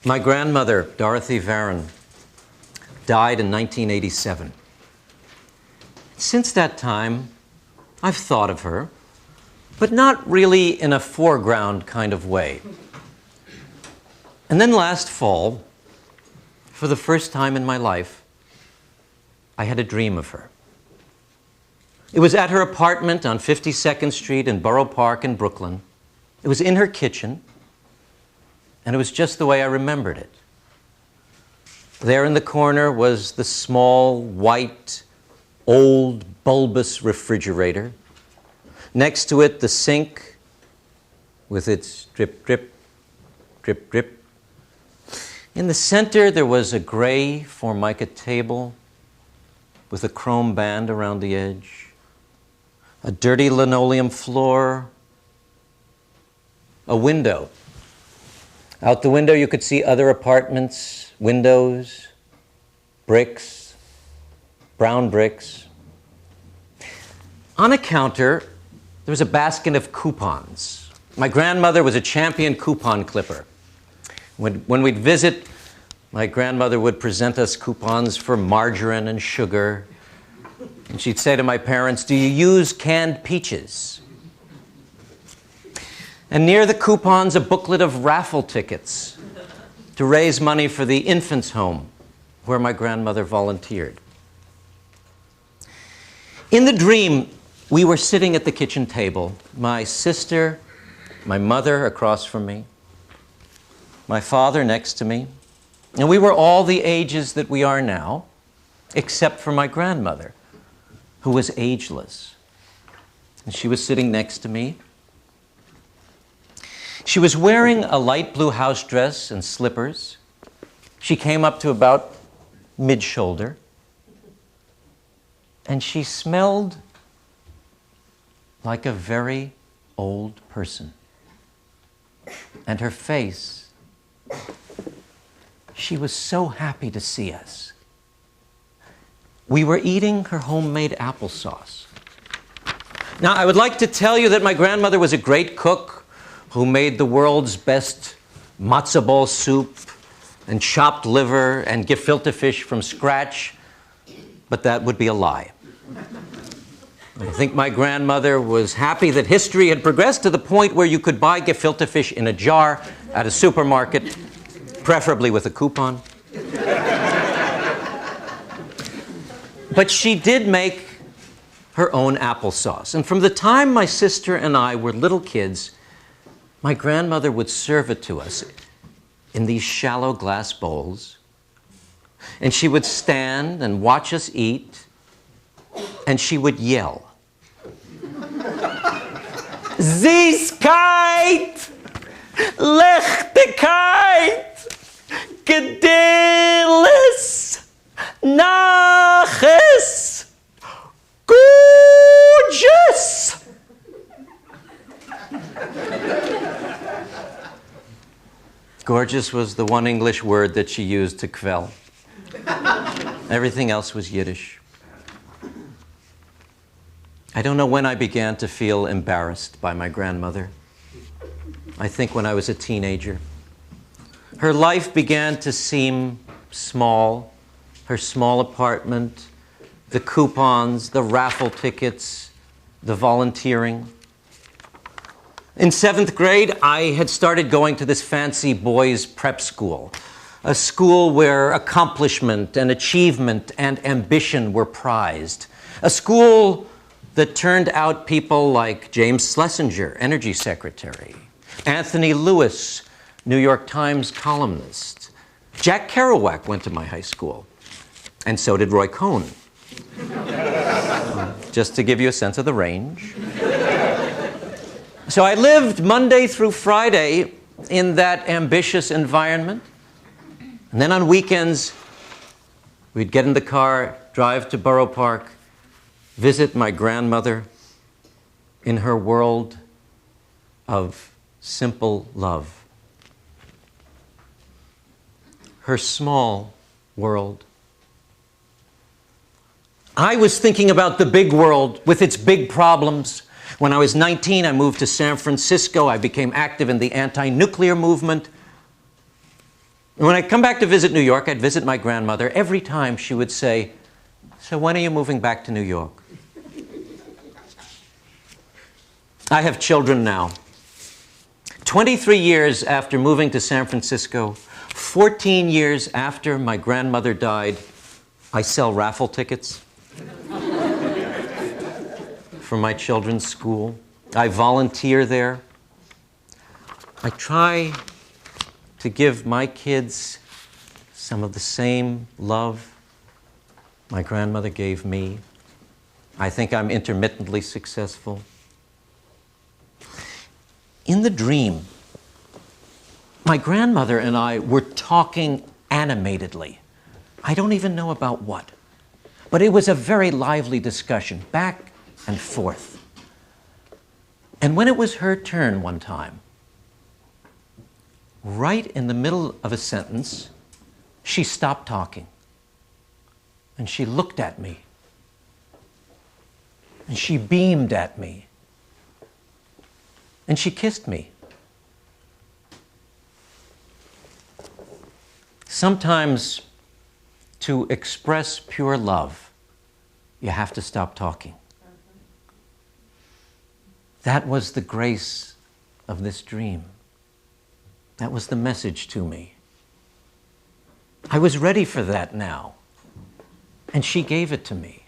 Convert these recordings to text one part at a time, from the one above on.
My grandmother, Dorothy Varon, died in 1987. Since that time, I've thought of her, but not really in a foreground kind of way. And then last fall, for the first time in my life, I had a dream of her. It was at her apartment on 52nd Street in Borough Park in Brooklyn. It was in her kitchen, and it was just the way I remembered it. There in the corner was the small, white, old, bulbous refrigerator. Next to it, the sink with its drip, drip, drip, drip. In the center, there was a gray formica table with a chrome band around the edge, a dirty linoleum floor, a window. Out the window, you could see other apartments, windows, bricks, brown bricks. On a counter, there was a basket of coupons. My grandmother was a champion coupon clipper. When we'd visit, my grandmother would present us coupons for margarine and sugar. And she'd say to my parents, "Do you use canned peaches?" And near the coupons, a booklet of raffle tickets to raise money for the infants' home where my grandmother volunteered. In the dream, we were sitting at the kitchen table, my sister, my mother across from me, my father next to me, and we were all the ages that we are now, except for my grandmother, who was ageless. And she was sitting next to me. She was wearing a light blue house dress and slippers. She came up to about mid-shoulder. And she smelled like a very old person. And her face, she was so happy to see us. We were eating her homemade applesauce. Now, I would like to tell you that my grandmother was a great cook who made the world's best matzo ball soup and chopped liver and gefilte fish from scratch, but that would be a lie. I think my grandmother was happy that history had progressed to the point where you could buy gefilte fish in a jar at a supermarket, preferably with a coupon. But she did make her own applesauce. And from the time my sister and I were little kids, my grandmother would serve it to us in these shallow glass bowls. And she would stand and watch us eat, and she would yell, "Süßkeit! Leichtigkeit! Geduldes! Naches! Gorgeous!" Gorgeous was the one English word that she used to quell. Everything else was Yiddish. I don't know when I began to feel embarrassed by my grandmother. I think when I was a teenager. Her life began to seem small. Her small apartment, the coupons, the raffle tickets, the volunteering. In 7th grade, I had started going to this fancy boys' prep school, a school where accomplishment and achievement and ambition were prized, a school that turned out people like James Schlesinger, Energy Secretary, Anthony Lewis, New York Times columnist. Jack Kerouac went to my high school, and so did Roy Cohn. Just to give you a sense of the range. So I lived Monday through Friday in that ambitious environment. And then on weekends, we'd get in the car, drive to Borough Park, visit my grandmother in her world of simple love. Her small world. I was thinking about the big world with its big problems. When I was 19, I moved to San Francisco. I became active in the anti-nuclear movement. And when I come back to visit New York, I'd visit my grandmother. Every time she would say, "So when are you moving back to New York?" I have children now. 23 years after moving to San Francisco, 14 years after my grandmother died, I sell raffle tickets for my children's school. I volunteer there. I try to give my kids some of the same love my grandmother gave me. I think I'm intermittently successful. In the dream, my grandmother and I were talking animatedly. I don't even know about what, but it was a very lively discussion, back and forth. And when it was her turn one time, right in the middle of a sentence, she stopped talking. And she looked at me. And she beamed at me. And she kissed me. Sometimes, to express pure love, you have to stop talking. That was the grace of this dream. That was the message to me. I was ready for that now, and she gave it to me.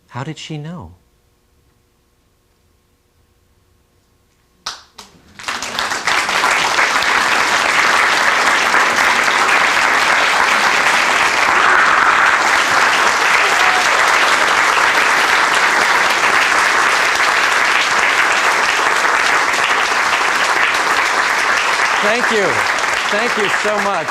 How did she know? Thank you. Thank you so much.